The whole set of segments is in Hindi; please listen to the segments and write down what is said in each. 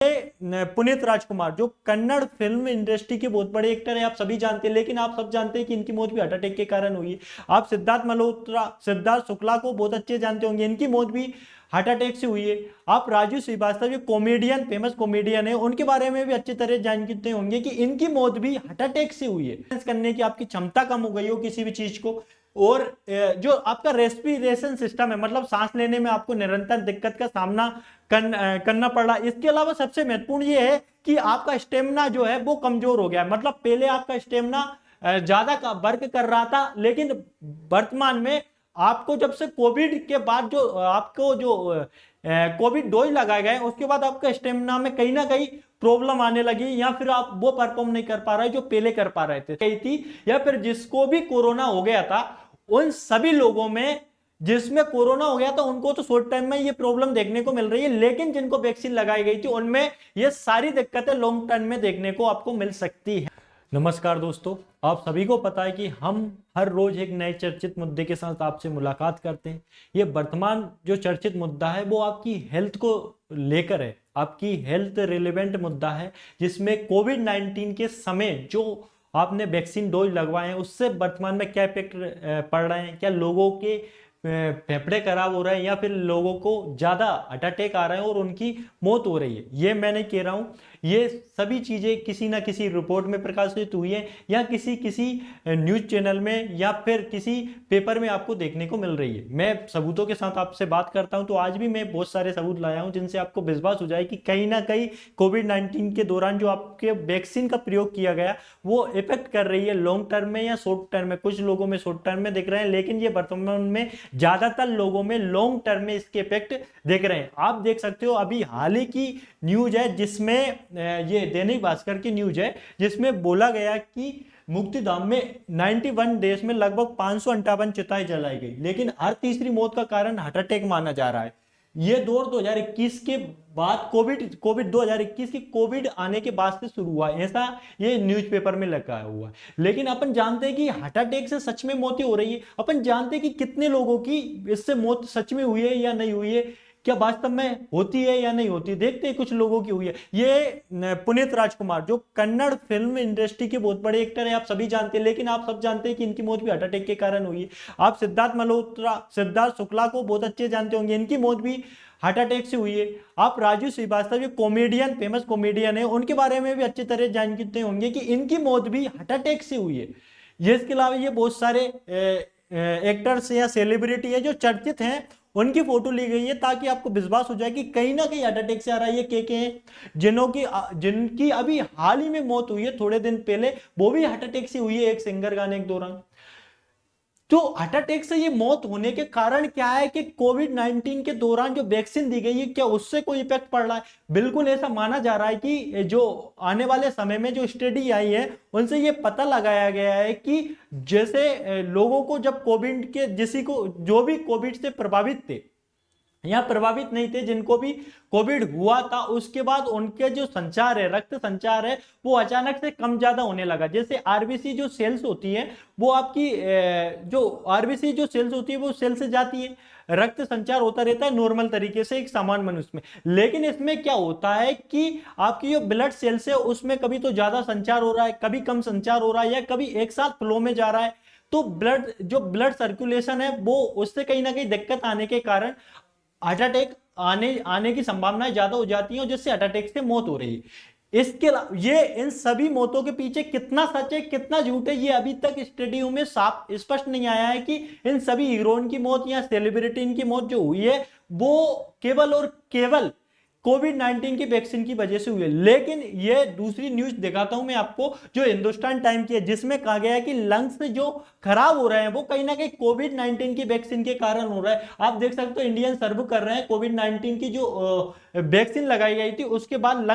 पुनीत राजकुमार जो कन्नड़ फिल्म इंडस्ट्री के बहुत बड़े एक्टर हैं, आप सभी जानते हैं, लेकिन आप सब जानते हैं कि इनकी मौत भी हार्ट अटैक के कारण हुई है। आप सिद्धार्थ मल्होत्रा, सिद्धार्थ शुक्ला को बहुत अच्छे जानते होंगे, इनकी मौत भी हार्ट अटैक से हुई है। आप राजू श्रीवास्तव, ये कॉमेडियन, फेमस कॉमेडियन है, उनके बारे में भी अच्छी तरह जानते होंगे कि इनकी मौत भी हार्ट अटैक से हुई है। करने की आपकी क्षमता कम हो गई हो किसी भी चीज को, और जो आपका रेस्पिरेशन सिस्टम है, मतलब सांस लेने में आपको निरंतर दिक्कत का सामना करना पड़ रहा है। इसके अलावा सबसे महत्वपूर्ण ये है कि आपका स्टेमिना जो है वो कमजोर हो गया है। मतलब पहले आपका स्टेमिना ज्यादा वर्क कर रहा था, लेकिन वर्तमान में आपको जब से कोविड के बाद जो आपको जो कोविड डोज लगाए गए उसके बाद आपका स्टेमिना में कहीं ना कहीं प्रॉब्लम आने लगी, या फिर आप वो परफॉर्म नहीं कर पा रहे जो पहले कर पा रहे थे कही थी। या फिर जिसको भी कोरोना हो गया था, उन सभी लोगों में जिसमें कोरोना हो गया था उनको तो शॉर्ट टाइम में ये प्रॉब्लम देखने को मिल रही है, लेकिन जिनको वैक्सीन लगाई गई थी उनमें ये सारी दिक्कतें लॉन्ग टर्म में देखने को आपको मिल सकती है। नमस्कार दोस्तों, आप सभी को पता है कि हम हर रोज एक नए चर्चित मुद्दे के साथ आपसे मुलाकात करते हैं। ये वर्तमान जो चर्चित मुद्दा है वो आपकी हेल्थ को लेकर है, आपकी हेल्थ रिलेवेंट मुद्दा है, जिसमें कोविड-19 के समय जो आपने वैक्सीन डोज लगवाए हैं उससे वर्तमान में क्या इफेक्ट पड़ रहे हैं, क्या लोगों के फेफड़े खराब हो रहे हैं, या फिर लोगों को ज्यादा हार्ट अटैक आ रहे हैं और उनकी मौत हो रही है। ये मैं नहीं कह रहा हूं, ये सभी चीजें किसी ना किसी रिपोर्ट में प्रकाशित हुई है, या किसी न्यूज चैनल में, या फिर किसी पेपर में आपको देखने को मिल रही है। मैं सबूतों के साथ आपसे बात करता हूं, तो आज भी मैं बहुत सारे सबूत लाया हूं जिनसे आपको विश्वास हो जाए कि कहीं ना कहीं कोविड-19 के दौरान जो आपके वैक्सीन का प्रयोग किया गया वो इफेक्ट कर रही है लॉन्ग टर्म में या शॉर्ट टर्म में। कुछ लोगों में शॉर्ट टर्म में दिख रहे हैं, लेकिन ये वर्तमान में ज्यादातर लोगों में लॉन्ग टर्म में इसके इफेक्ट दिख रहे हैं। आप देख सकते हो, अभी हाल ही की न्यूज है जिसमें ये दैनिक भास्कर की न्यूज है, जिसमें बोला गया कि मुक्तिधाम में 91 डेज में लगभग 558 चिताएं जलाई गई, लेकिन हर तीसरी मौत का कारण हार्ट अटैक माना जा रहा है। ये दौर 2021 के बाद कोविड 2021 की कोविड आने के बाद से शुरू हुआ, ऐसा ये न्यूज़पेपर में लगा हुआ है। लेकिन अपन जानते हैं कि हार्ट अटैक से सच में मौतें हो रही है। अपन जानते हैं कि कितने लोगों की इससे मौत सच में हुई है या नहीं हुई है, क्या वास्तव में होती है या नहीं होती। देखते हैं, कुछ लोगों की हुई है। ये पुनीत राजकुमार जो कन्नड़ फिल्म इंडस्ट्री के बहुत बड़े एक्टर हैं, आप सभी जानते हैं, लेकिन आप सब जानते हैं कि इनकी मौत भी हार्ट अटैक के कारण हुई है। आप सिद्धार्थ मल्होत्रा, सिद्धार्थ शुक्ला को बहुत अच्छे जानते होंगे, इनकी मौत भी हार्ट अटैक से हुई है। आप राजू श्रीवास्तव, ये कॉमेडियन, फेमस कॉमेडियन है, उनके बारे में भी अच्छी तरह जानते होंगे कि इनकी मौत भी हार्ट अटैक से हुई है। ये इसके अलावा ये बहुत सारे एक्टर्स या सेलिब्रिटी है जो चर्चित हैं, उनकी फोटो ली गई है ताकि आपको विश्वास हो जाए कि कहीं ना कहीं हार्ट अटैक से आ रहा है। ये के हैं जिनकी अभी हाल ही में मौत हुई है, थोड़े दिन पहले, वो भी हार्ट अटैक से हुई है एक सिंगर गाने के दौरान। तो हार्ट अटैक से ये मौत होने के कारण क्या है कि कोविड-19 के दौरान जो वैक्सीन दी गई है, क्या उससे कोई इफेक्ट पड़ रहा है? बिल्कुल ऐसा माना जा रहा है कि जो आने वाले समय में जो स्टडी आई है उनसे ये पता लगाया गया है कि जैसे लोगों को जब कोविड के जो भी कोविड से प्रभावित थे या प्रभावित नहीं थे, जिनको भी कोविड हुआ था, उसके बाद उनके जो संचार है, रक्त संचार है, वो अचानक से कम ज्यादा होने लगा। जैसे आरबीसी जो सेल्स होती है, वो आपकी जो आरबीसी जो सेल्स होती है वो सेल से जाती है, रक्त संचार होता रहता है नॉर्मल तरीके से एक सामान्य मनुष्य में। लेकिन इसमें क्या होता है कि आपकी जो ब्लड सेल्स है उसमें कभी तो ज्यादा संचार हो रहा है, कभी कम संचार हो रहा है, या कभी एक साथ फ्लो में जा रहा है। तो ब्लड सर्कुलेशन है वो उससे कहीं ना कहीं दिक्कत आने के कारण हार्ट अटैक आने की संभावनाएं ज्यादा हो जाती हैं, और जिससे हार्ट अटैक से मौत हो रही है। इसके अलावा ये इन सभी मौतों के पीछे कितना सच है कितना झूठ है, ये अभी तक स्टडियों में साफ स्पष्ट नहीं आया है कि इन सभी हीरोइन की मौत या सेलिब्रिटी की मौत जो हुई है वो केवल और केवल कोविड-19 की वैक्सीन की वजह से हुई है। लेकिन ये दूसरी न्यूज दिखाता हूं मैं आपको, जो हिंदुस्तान टाइम की है, जिसमें कहा गया है कि लंग्स जो खराब हो रहे हैं वो कहीं ना कहीं कोविड-19 की वैक्सीन के कारण हो रहा है। आप देख सकते हो, इंडियन सर्व कर रहे हैं, कोविड-19 की जो वैक्सीन लगाई गई थी उसके बाद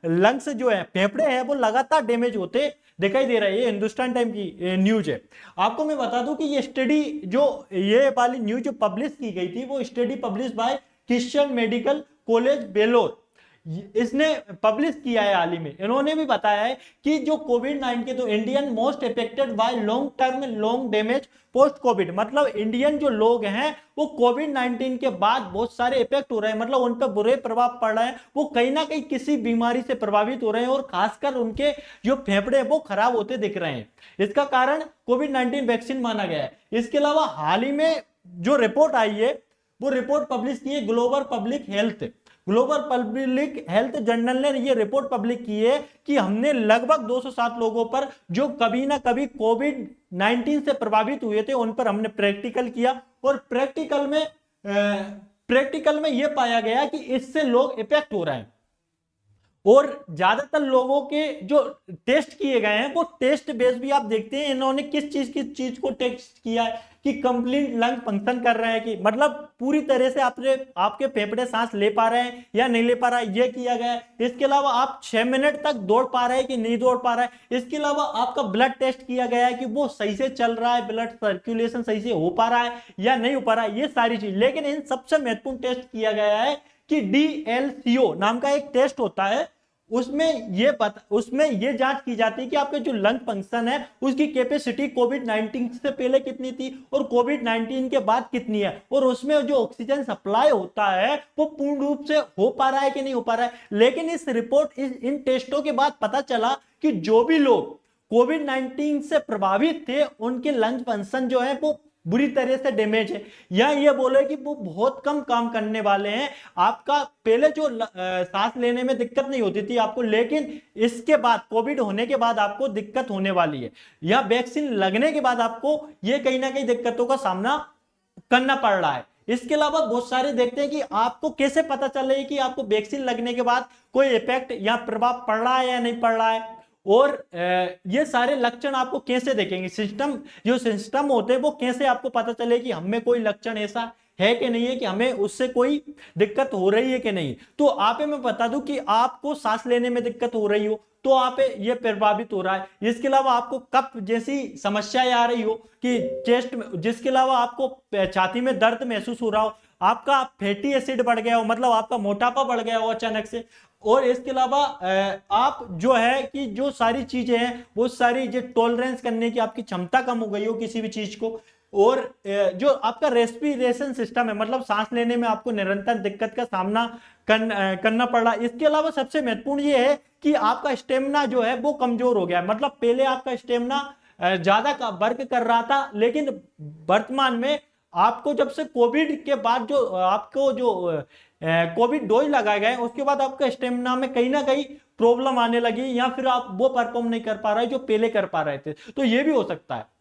लंग्स जो है, फेफड़े हैं, वो लगातार डैमेज होते दिखाई दे रहा है। ये हिंदुस्तान टाइम की न्यूज है। आपको मैं बता दूं कि ये स्टडी जो ये वाली न्यूज जो पब्लिश की गई थी वो study publish by Christian medical college Vellore, इसने पब्लिश किया है हाल ही में। इन्होंने भी बताया है कि जो कोविड-19 के तो Indian most affected by long term long damage post Covid, मतलब इंडियन जो लोग हैं वो कोविड-19 के बाद बहुत सारे इफेक्ट हो रहे हैं, मतलब उन पर बुरे प्रभाव पड़ रहे हैं, वो कहीं ना कहीं किसी बीमारी से प्रभावित हो रहे हैं और खासकर उनके जो फेफड़े वो खराब होते दिख रहे हैं। इसका कारण कोविड-19 वैक्सीन माना गया है। इसके अलावा हाल ही में जो रिपोर्ट आई है वो रिपोर्ट पब्लिश की है ग्लोबल पब्लिक हेल्थ जर्नल ने ये रिपोर्ट पब्लिश की है कि हमने लगभग 207 लोगों पर जो कभी ना कभी कोविड-19 से प्रभावित हुए थे उन पर हमने प्रैक्टिकल किया और प्रैक्टिकल में यह पाया गया कि इससे लोग इफेक्ट हो रहे हैं और ज्यादातर लोगों के जो टेस्ट किए गए हैं वो टेस्ट बेस भी आप देखते हैं इन्होंने किस चीज को टेस्ट किया है कि कंप्लीट लंग फंक्शन कर रहे हैं कि मतलब पूरी तरह से आपके फेफड़े सांस ले पा रहे हैं या नहीं ले पा रहा है, ये किया गया है। इसके अलावा आप 6 मिनट तक दौड़ पा रहे हैं कि नहीं दौड़ पा रहा है। इसके अलावा आपका ब्लड टेस्ट किया गया है कि वो सही से चल रहा है, ब्लड सर्कुलेशन सही से हो पा रहा है या नहीं हो पा रहा है, ये सारी चीज। लेकिन इन सबसे महत्वपूर्ण टेस्ट किया गया है कि DLCO नाम का एक टेस्ट होता है, उसमें ये जांच की जाती है कि आपके जो लंग फंक्शन है उसकी कैपेसिटी कोविड-19 से पहले कितनी थी और कोविड-19 के बाद कितनी है, और उसमें जो ऑक्सीजन सप्लाई होता है वो पूर्ण रूप से हो पा रहा है कि नहीं हो पा रहा है। लेकिन इन टेस्टों के बाद पता चला कि जो भी लोग कोविड-19 से प्रभावित थे उनके लंग फंक्शन जो है वो बुरी तरह से डैमेज है, या ये बोले कि वो बहुत कम काम करने वाले हैं। आपका पहले जो सांस लेने में दिक्कत नहीं होती थी आपको, लेकिन इसके बाद कोविड होने के बाद आपको दिक्कत होने वाली है, या वैक्सीन लगने के बाद आपको ये कहीं ना कहीं दिक्कतों का सामना करना पड़ रहा है। इसके अलावा बहुत सारे देखते हैं कि आपको कैसे पता चले कि आपको वैक्सीन लगने के बाद कोई इफेक्ट या प्रभाव पड़ रहा है या नहीं पड़ रहा है, और ये सारे लक्षण आपको कैसे देखेंगे, सिस्टम होते हैं वो कैसे आपको पता चले कि हमें कोई लक्षण ऐसा है कि नहीं है कि हमें उससे कोई दिक्कत हो रही है कि नहीं। तो आप मैं बता दूं कि आपको सांस लेने में दिक्कत हो रही हो तो आप ये प्रभावित हो रहा है। इसके अलावा आपको कफ जैसी समस्याएं आ रही हो कि चेस्ट में, जिसके अलावा आपको छाती में दर्द महसूस हो रहा हो, आपका फैटी एसिड बढ़ गया हो, मतलब आपका मोटापा बढ़ गया हो अचानक से, और इसके अलावा आप जो है कि जो सारी चीजें हैं वो सारी जो टॉलरेंस करने की आपकी क्षमता कम हो गई हो किसी भी चीज को, और जो आपका रेस्पिरेशन सिस्टम है मतलब सांस लेने में आपको निरंतर दिक्कत का सामना करना पड़ रहा है। इसके अलावा सबसे महत्वपूर्ण ये है कि आपका स्टेमिना जो है वो कमजोर हो गया है, मतलब पहले आपका स्टेमिना ज्यादा वर्क कर रहा था, लेकिन वर्तमान में आपको जब से कोविड के बाद जो आपको जो कोविड डोज लगाए गए उसके बाद आपका स्टेमिना में कहीं ना कहीं प्रॉब्लम आने लगी, या फिर आप वो परफॉर्म नहीं कर पा रहे जो पहले कर पा रहे थे, तो ये भी हो सकता है।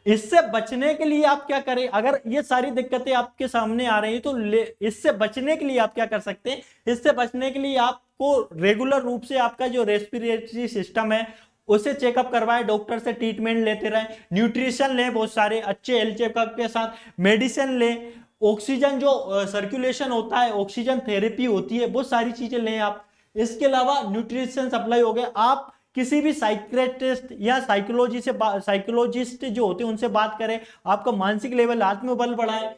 इससे बचने के लिए आप क्या करें, अगर ये सारी दिक्कतें आपके सामने आ रही है तो इससे बचने के लिए आप क्या कर सकते हैं, इससे बचने के लिए आपको रेगुलर रूप से आपका जो रेस्पिरेटरी सिस्टम है उसे चेकअप करवाए, डॉक्टर से ट्रीटमेंट लेते रहे, न्यूट्रिशन लें बहुत सारे अच्छे हेल्थ चेकअप के साथ, मेडिसिन लें, ऑक्सीजन जो सर्कुलेशन होता है, ऑक्सीजन थेरेपी होती है, वो सारी चीजें लें आप। इसके अलावा न्यूट्रिशन सप्लाई हो गया, आप किसी भी साइकियाट्रिस्ट या साइकोलॉजिस्ट जो होते हैं उनसे बात करें, आपका मानसिक लेवल आत्मबल बढ़ाएं,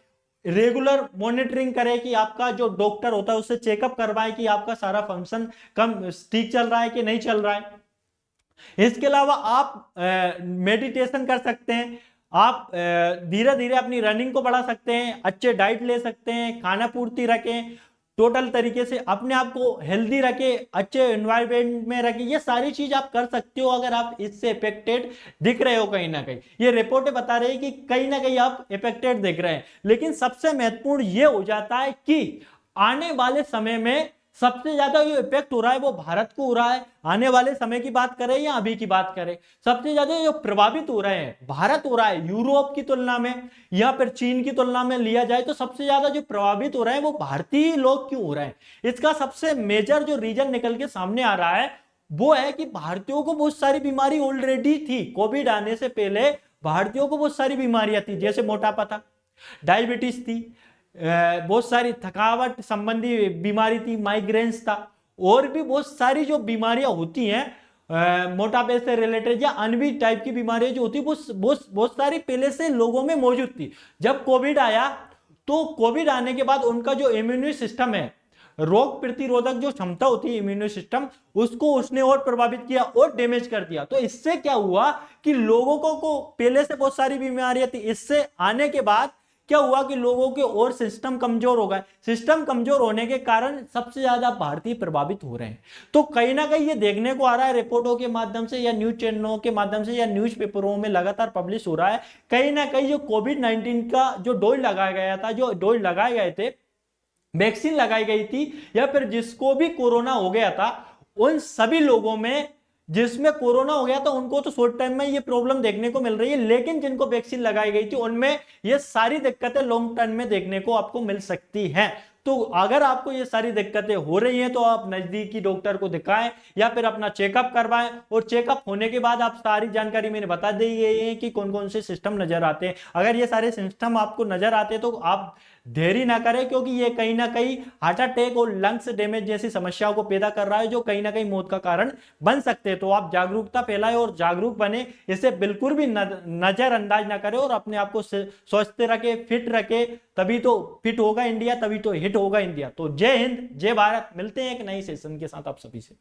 रेगुलर मॉनिटरिंग करें कि आपका जो डॉक्टर होता है उससे चेकअप करवाएं कि आपका सारा फंक्शन ठीक चल रहा है कि नहीं चल रहा है। इसके अलावा आप मेडिटेशन कर सकते हैं, आप धीरे धीरे अपनी रनिंग को बढ़ा सकते हैं, अच्छे डाइट ले सकते हैं, खाना पूर्ति रखें, टोटल तरीके से अपने आप को हेल्दी रखें, अच्छे एनवायरनमेंट में रखें। ये सारी चीज आप कर सकते हो अगर आप इससे इफेक्टेड दिख रहे हो कहीं ना कहीं। ये रिपोर्टें बता रही है कि कहीं ना कहीं आप इफेक्टेड दिख रहे हैं, लेकिन सबसे महत्वपूर्ण ये हो जाता है कि आने वाले समय में सबसे ज्यादा जो इफेक्ट हो रहा है वो भारत को हो रहा है। आने वाले समय की बात करें या अभी की बात करें, सबसे ज्यादा जो प्रभावित हो रहे हैं भारत हो रहा है। यूरोप की तुलना में या फिर चीन की तुलना में लिया जाए तो सबसे ज्यादा जो प्रभावित हो रहे हैं वो भारतीय लोग क्यों हो रहे हैं। इसका सबसे मेजर जो रीजन निकल के सामने आ रहा है वो है कि भारतीयों को बहुत सारी बीमारी ऑलरेडी थी। कोविड आने से पहले भारतीयों को बहुत सारी बीमारियां थी, जैसे मोटापा था, डायबिटीज थी, बहुत सारी थकावट संबंधी बीमारी थी, माइग्रेन्स था, और भी बहुत सारी जो बीमारियां होती हैं मोटापे से रिलेटेड या अन्य टाइप की बीमारियां जो होती है बहुत सारी पहले से लोगों में मौजूद थी। जब कोविड आया तो कोविड आने के बाद उनका जो इम्यून सिस्टम है रोग प्रतिरोधक जो क्षमता होती है इम्यूनो सिस्टम, उसको उसने और प्रभावित किया और डैमेज कर दिया। तो इससे क्या हुआ कि लोगों को पहले से बहुत सारी बीमारियां थी, इससे आने के बाद क्या हुआ कि लोगों के और सिस्टम कमजोर हो गए। सिस्टम कमजोर होने के कारण सबसे ज्यादा भारतीय प्रभावित हो रहे हैं। तो कहीं ना कहीं ये देखने को आ रहा है रिपोर्टों के माध्यम से या न्यूज चैनलों के माध्यम से या न्यूज पेपरों में लगातार पब्लिश हो रहा है, कहीं ना कहीं जो कोविड-19 का जो डोज लगाया गया था, जो डोज लगाए गए थे, वैक्सीन लगाई गई थी, या फिर जिसको भी कोरोना हो गया था, उन सभी लोगों में जिसमें कोरोना हो गया था उनको तो शॉर्ट टाइम में ये प्रॉब्लम देखने को मिल रही है, लेकिन जिनको वैक्सीन लगाई गई थी उनमें ये सारी दिक्कतें लॉन्ग टर्म में देखने को आपको मिल सकती हैं। तो अगर आपको ये सारी दिक्कतें हो रही हैं तो आप नजदीकी डॉक्टर को दिखाएं या फिर अपना चेकअप करवाएं, और चेकअप होने के बाद आप सारी जानकारी मैंने बता दी है कि कौन कौन से सिस्टम नजर आते हैं। अगर ये सारे सिस्टम आपको नजर आते हैं तो आप देरी ना करें, क्योंकि ये कहीं ना कहीं हार्ट अटैक और लंग्स डैमेज जैसी समस्याओं को पैदा कर रहा है, जो कहीं ना कहीं मौत का कारण बन सकते हैं। तो आप जागरूकता फैलाएं और जागरूक बने, इसे बिल्कुल भी नजरअंदाज ना करें और अपने आप को स्वस्थ रखे, फिट रखे, तभी तो फिट होगा इंडिया, तभी तो हिट होगा इंडिया। तो जय हिंद, जय भारत। मिलते हैं एक नई सेशन के साथ आप सभी से।